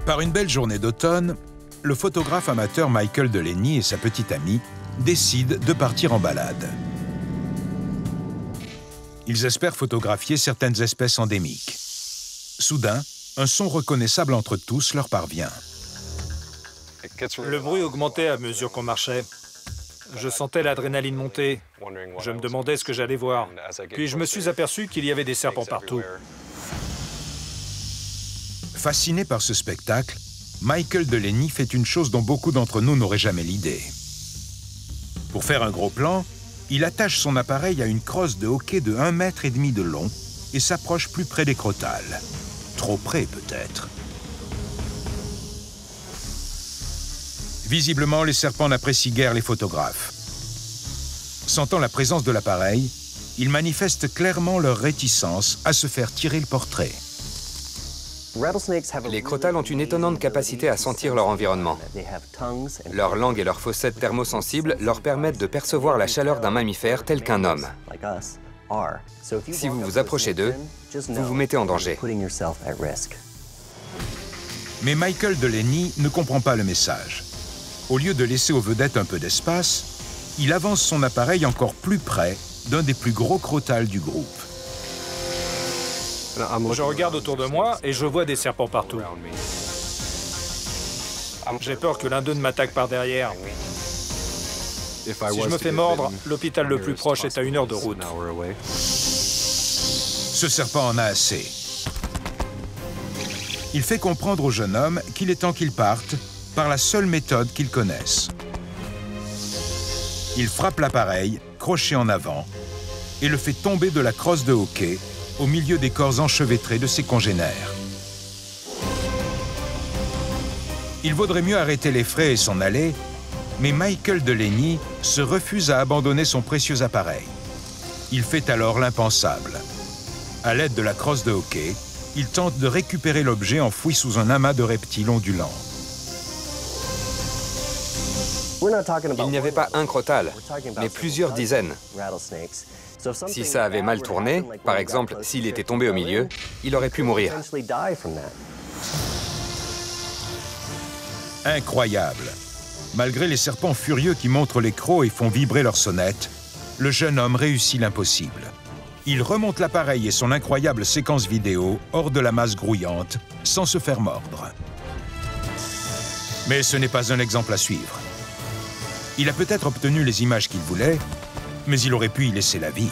Par une belle journée d'automne, le photographe amateur Michael Delaney et sa petite amie décident de partir en balade. Ils espèrent photographier certaines espèces endémiques. Soudain, un son reconnaissable entre tous leur parvient. Le bruit augmentait à mesure qu'on marchait. Je sentais l'adrénaline monter. Je me demandais ce que j'allais voir. Puis je me suis aperçu qu'il y avait des serpents partout. Fasciné par ce spectacle, Michael Delaney fait une chose dont beaucoup d'entre nous n'auraient jamais l'idée. Pour faire un gros plan, il attache son appareil à une crosse de hockey de 1,5 mètre de long et s'approche plus près des crotales. Trop près, peut-être. Visiblement, les serpents n'apprécient guère les photographes. Sentant la présence de l'appareil, ils manifestent clairement leur réticence à se faire tirer le portrait. Les crotales ont une étonnante capacité à sentir leur environnement. Leur langue et leurs fossettes thermosensibles leur permettent de percevoir la chaleur d'un mammifère tel qu'un homme. Si vous vous approchez d'eux, vous vous mettez en danger. Mais Michael Delaney ne comprend pas le message. Au lieu de laisser aux vedettes un peu d'espace, il avance son appareil encore plus près d'un des plus gros crotales du groupe. Je regarde autour de moi et je vois des serpents partout. J'ai peur que l'un d'eux ne m'attaque par derrière. Si je me fais mordre, l'hôpital le plus proche est à 1 heure de route. Ce serpent en a assez. Il fait comprendre au jeune homme qu'il est temps qu'il parte par la seule méthode qu'ils connaissent. Il frappe l'appareil, crochet en avant, et le fait tomber de la crosse de hockey au milieu des corps enchevêtrés de ses congénères. Il vaudrait mieux arrêter les frais et s'en aller, mais Michael Delaney se refuse à abandonner son précieux appareil. Il fait alors l'impensable. À l'aide de la crosse de hockey, il tente de récupérer l'objet enfoui sous un amas de reptiles ondulants. Il n'y avait pas un crotal, mais plusieurs dizaines. Si ça avait mal tourné, par exemple s'il était tombé au milieu, il aurait pu mourir. Incroyable! Malgré les serpents furieux qui montrent les crocs et font vibrer leurs sonnettes, le jeune homme réussit l'impossible. Il remonte l'appareil et son incroyable séquence vidéo hors de la masse grouillante, sans se faire mordre. Mais ce n'est pas un exemple à suivre. Il a peut-être obtenu les images qu'il voulait, mais il aurait pu y laisser la vie.